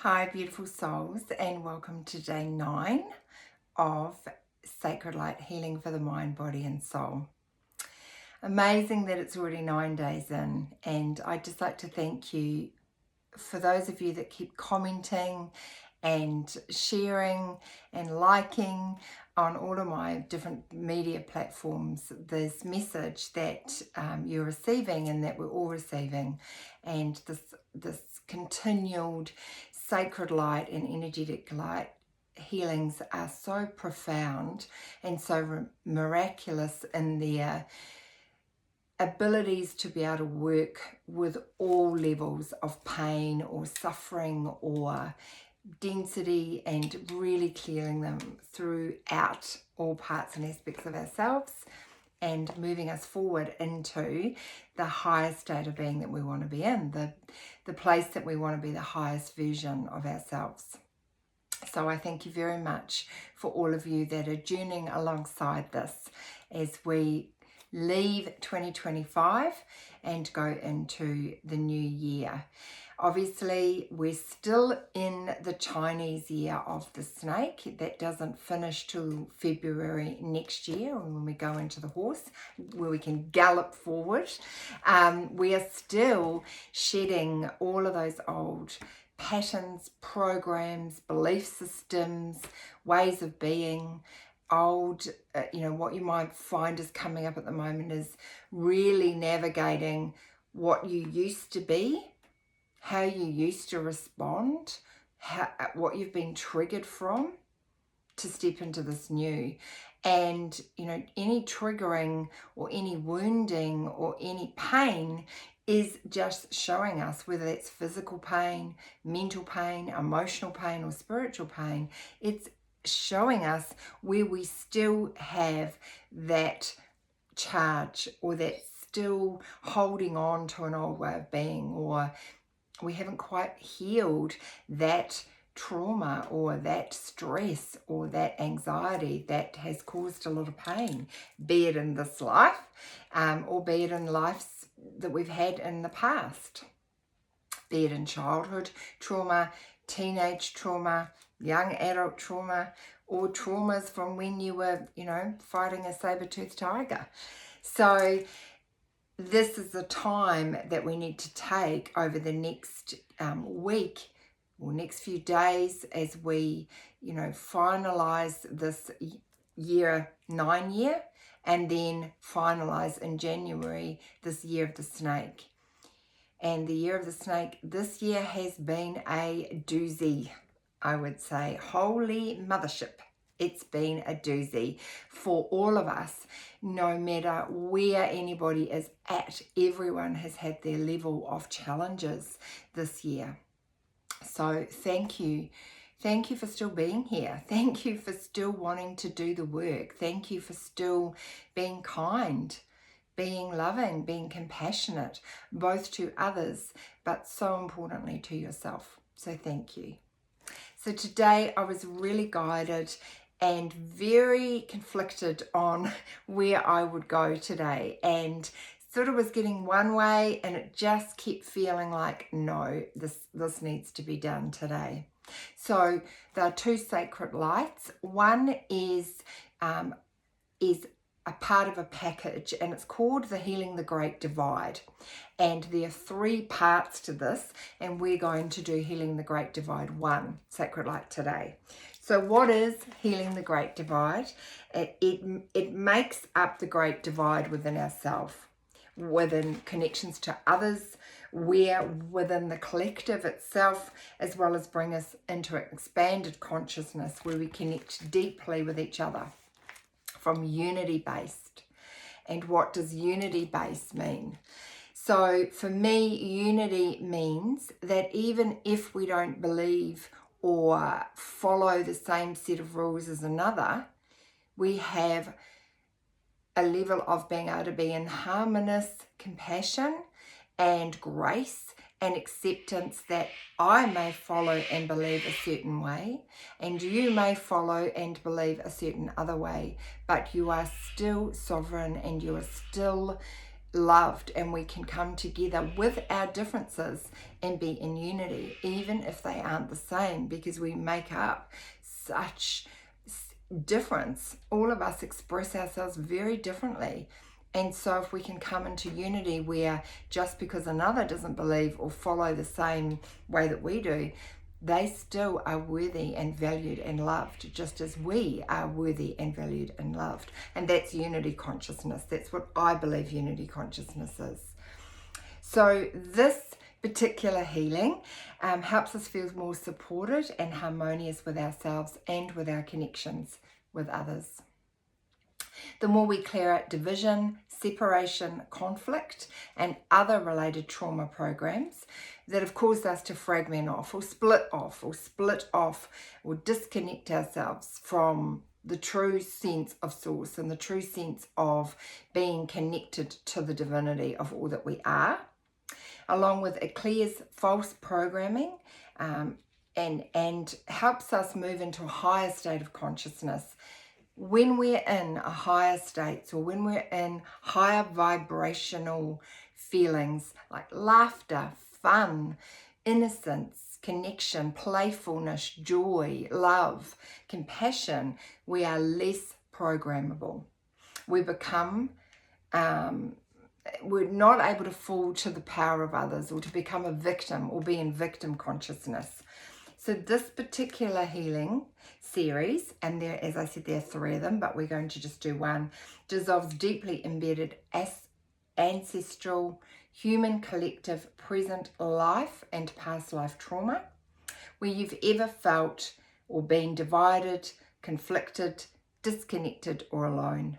Hi, beautiful souls, and welcome to day 9 of Sacred Light Healing for the Mind, Body, and Soul. Amazing that it's already 9 days in, and I'd just like to thank you for those of you that keep commenting and sharing and liking on all of my different media platforms this message that you're receiving and that we're all receiving, and this continued sacred light and energetic light healings are so profound and so miraculous in their abilities to be able to work with all levels of pain or suffering or density, and really clearing them throughout all parts and aspects of ourselves and moving us forward into the highest state of being that we want to be in, the place that we want to be the highest version of ourselves. So I thank you very much for all of you that are journeying alongside this as we leave 2025 and go into the new year. Obviously, we're still in the Chinese year of the snake. That doesn't finish till February next year when we go into the horse, where we can gallop forward. We are still shedding all of those old patterns, programs, belief systems, ways of being. What you might find is coming up at the moment is really navigating what you used to be, how you used to respond, what you've been triggered from, to step into this new. And any triggering or any wounding or any pain is just showing us, whether it's physical pain, mental pain, emotional pain, or spiritual pain, it's showing us where we still have that charge, or that still holding on to an old way of being, or we haven't quite healed that trauma or that stress or that anxiety that has caused a lot of pain, be it in this life or be it in lives that we've had in the past, be it in childhood trauma, teenage trauma, young adult trauma, or traumas from when you were, fighting a saber-toothed tiger. So this is the time that we need to take over the next week or next few days as we, finalize this year 9 year, and then finalize in January this year of the snake. And the year of the snake this year has been a doozy, I would say. Holy mothership. It's been a doozy for all of us, no matter where anybody is at. Everyone has had their level of challenges this year. So thank you. Thank you for still being here. Thank you for still wanting to do the work. Thank you for still being kind, being loving, being compassionate, both to others, but so importantly to yourself. So thank you. So today I was really guided and very conflicted on where I would go today, and sort of was getting one way, and it just kept feeling like, no, this needs to be done today. So there are 2 sacred lights. One is a part of a package, and it's called the Healing the Great Divide. And there are 3 parts to this, and we're going to do Healing the Great Divide 1 sacred light today. So what is Healing the Great Divide? It makes up the Great Divide within ourselves, within connections to others, within the collective itself, as well as bring us into an expanded consciousness where we connect deeply with each other from unity-based. And what does unity-based mean? So for me, unity means that even if we don't believe or follow the same set of rules as another, we have a level of being able to be in harmonious compassion and grace and acceptance that I may follow and believe a certain way, and you may follow and believe a certain other way, but you are still sovereign, and you are still loved, and we can come together with our differences and be in unity, even if they aren't the same, because we make up such difference. All of us express ourselves very differently. And so if we can come into unity where just because another doesn't believe or follow the same way that we do, they still are worthy and valued and loved, just as we are worthy and valued and loved. And that's unity consciousness. That's what I believe unity consciousness is. So this particular healing helps us feel more supported and harmonious with ourselves and with our connections with others. The more we clear out division, separation, conflict, and other related trauma programs that have caused us to fragment off or split off or disconnect ourselves from the true sense of source and the true sense of being connected to the divinity of all that we are, along with it clears false programming and helps us move into a higher state of consciousness. When we're in a higher state, or when we're in higher vibrational feelings like laughter, fun, innocence, connection, playfulness, joy, love, compassion, we are less programmable. We become, we're not able to fall to the power of others or to become a victim or be in victim consciousness. So this particular healing series, and there, as I said, there are 3 of them, but we're going to just do one, dissolves deeply embedded ancestral, human, collective, present life and past life trauma, where you've ever felt or been divided, conflicted, disconnected, or alone.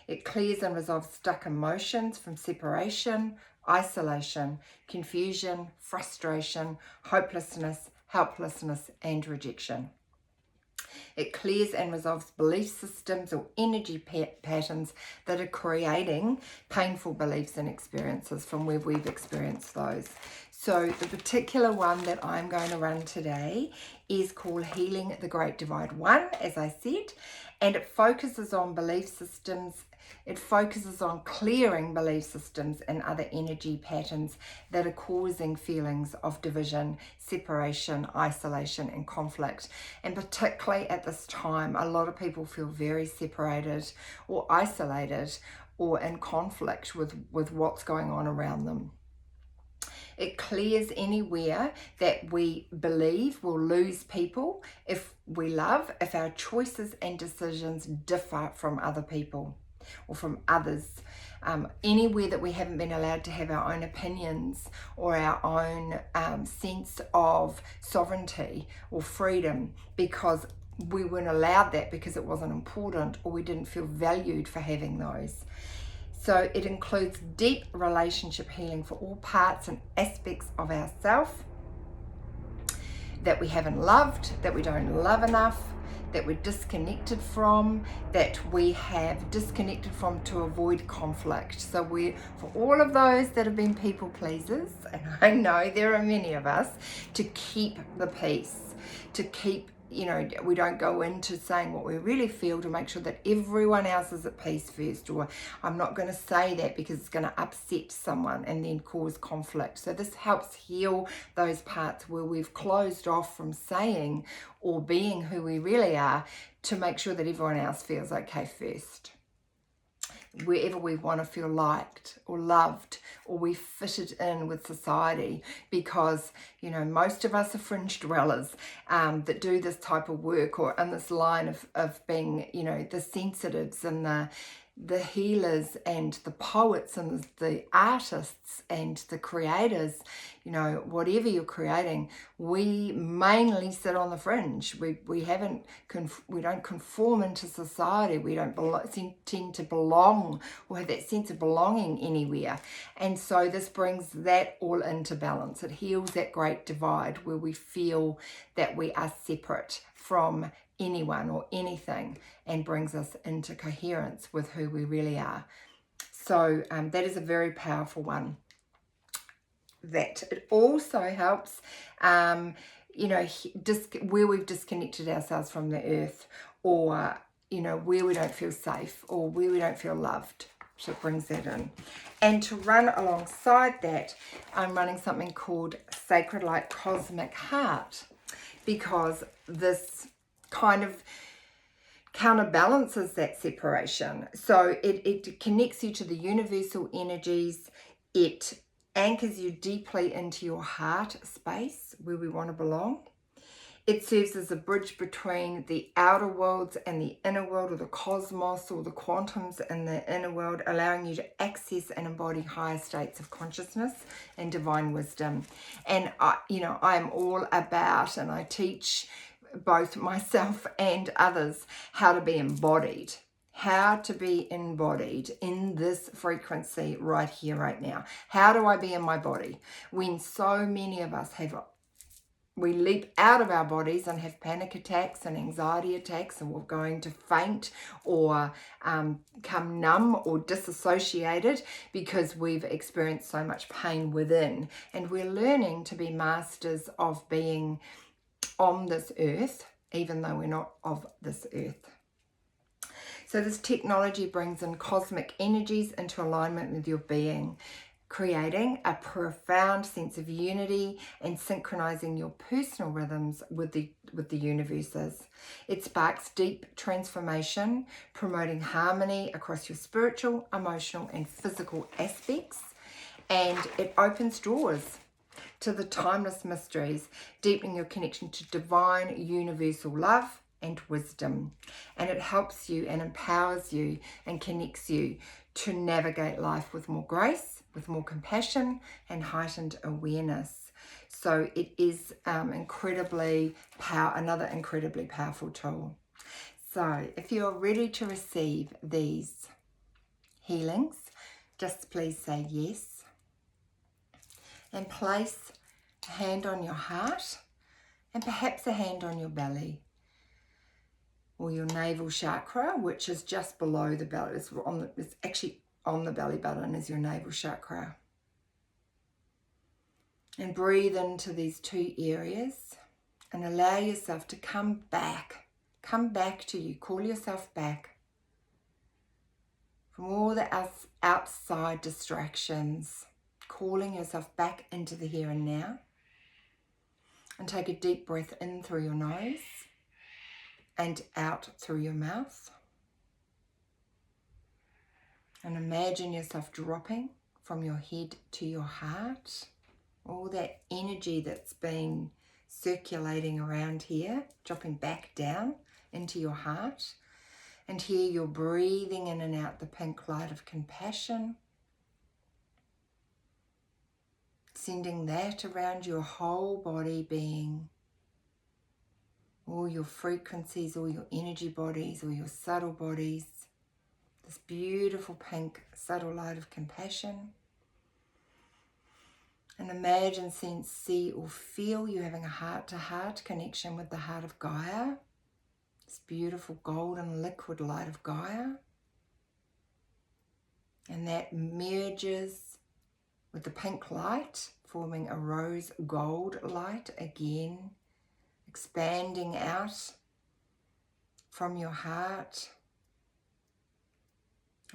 It clears and resolves stuck emotions from separation, isolation, confusion, frustration, hopelessness, helplessness, and rejection. It clears and resolves belief systems or energy patterns that are creating painful beliefs and experiences from where we've experienced those. So the particular one that I'm going to run today is called Healing the Great Divide 1, as I said, and it focuses on belief systems. It focuses on clearing belief systems and other energy patterns that are causing feelings of division, separation, isolation, and conflict. And particularly at this time, a lot of people feel very separated or isolated or in conflict with what's going on around them. It clears anywhere that we believe we'll lose people if we love, if our choices and decisions differ from other people or from others. Anywhere that we haven't been allowed to have our own opinions or our own sense of sovereignty or freedom because we weren't allowed that because it wasn't important or we didn't feel valued for having those. So it includes deep relationship healing for all parts and aspects of ourself that we haven't loved, that we don't love enough, that we're disconnected from, that we have disconnected from to avoid conflict. So for all of those that have been people pleasers, and I know there are many of us, to keep the peace, to keep, we don't go into saying what we really feel, to make sure that everyone else is at peace first, or I'm not going to say that because it's going to upset someone and then cause conflict. So this helps heal those parts where we've closed off from saying or being who we really are, to make sure that everyone else feels okay first. Wherever we want to feel liked or loved, or we fitted in with society, because most of us are fringe dwellers that do this type of work, or in this line of being the sensitives and the healers and the poets and the artists and the creators. Whatever you're creating, we mainly sit on the fringe. We don't conform into society. We don't tend to belong or have that sense of belonging anywhere. And so this brings that all into balance. It heals that great divide where we feel that we are separate from anyone or anything, and brings us into coherence with who we really are. So that is a very powerful one. That it also helps, where we've disconnected ourselves from the earth, or where we don't feel safe, or where we don't feel loved. So it brings that in. And to run alongside that, I'm running something called Sacred Light Cosmic Heart, because this kind of counterbalances that separation. So it connects you to the universal energies. It anchors you deeply into your heart space where we want to belong. It serves as a bridge between the outer worlds and the inner world, or the cosmos, or the quantums and the inner world, allowing you to access and embody higher states of consciousness and divine wisdom. And I'm all about, and I teach both myself and others how to be embodied. How to be embodied in this frequency right here, right now. How do I be in my body when so many of us we leap out of our bodies and have panic attacks and anxiety attacks, and we're going to faint or come numb or disassociated because we've experienced so much pain within. And we're learning to be masters of being on this earth, even though we're not of this earth. So this technology brings in cosmic energies into alignment with your being, creating a profound sense of unity and synchronizing your personal rhythms with the universes. It sparks deep transformation, promoting harmony across your spiritual, emotional, and physical aspects, and it opens doors to the timeless mysteries, deepening your connection to divine universal love and wisdom. And it helps you and empowers you and connects you to navigate life with more grace, with more compassion and heightened awareness. So it is another incredibly powerful tool. So if you're ready to receive these healings, just please say yes. And place a hand on your heart and perhaps a hand on your belly, or your navel chakra, which is just below the belly. It's actually on the belly button is your navel chakra. And breathe into these two areas and allow yourself to come back to you. Call yourself back from all the outside distractions, calling yourself back into the here and now. And take a deep breath in through your nose and out through your mouth. And imagine yourself dropping from your head to your heart. All that energy that's been circulating around here, dropping back down into your heart. And here you're breathing in and out the pink light of compassion. Sending that around your whole body being. All your frequencies, all your energy bodies, all your subtle bodies. This beautiful pink subtle light of compassion. And imagine, sense, see or feel you having a heart-to-heart connection with the heart of Gaia. This beautiful golden liquid light of Gaia. And that merges with the pink light, forming a rose gold light again, expanding out from your heart.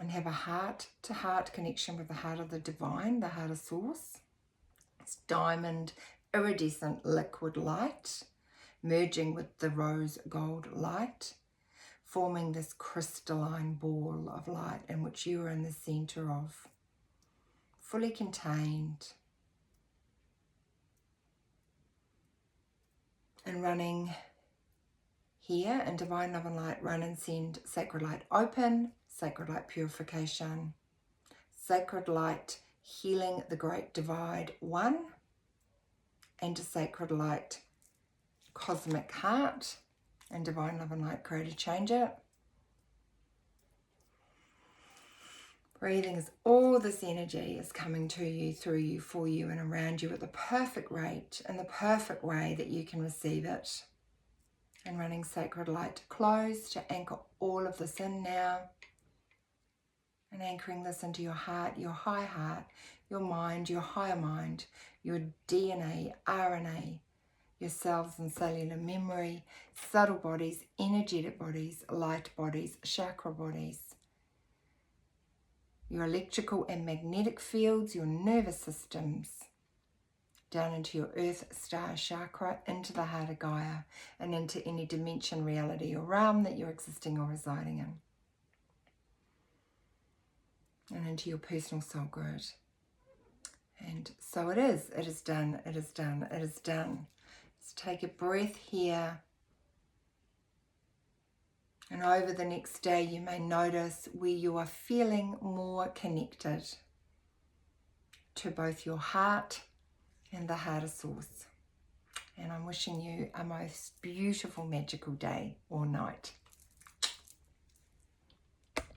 And have a heart-to-heart connection with the heart of the divine, the heart of source. It's diamond iridescent liquid light, merging with the rose gold light, forming this crystalline ball of light in which you are in the center of, fully contained. And running here in divine love and light, run and send sacred light open, sacred light purification, sacred light healing the great divide 1, and a sacred light cosmic heart and divine love and light creator changer. Breathing as all this energy is coming to you, through you, for you, and around you at the perfect rate and the perfect way that you can receive it. And running sacred light to close to anchor all of this in now. And anchoring this into your heart, your high heart, your mind, your higher mind, your DNA, RNA, your cells and cellular memory, subtle bodies, energetic bodies, light bodies, chakra bodies, your electrical and magnetic fields, your nervous systems, down into your earth star chakra, into the heart of Gaia, and into any dimension, reality, or realm that you're existing or residing in. And into your personal soul grid. And so it is done, it is done, it is done. Let's take a breath here. And over the next day, you may notice where you are feeling more connected to both your heart and the heart of source. And I'm wishing you a most beautiful, magical day or night.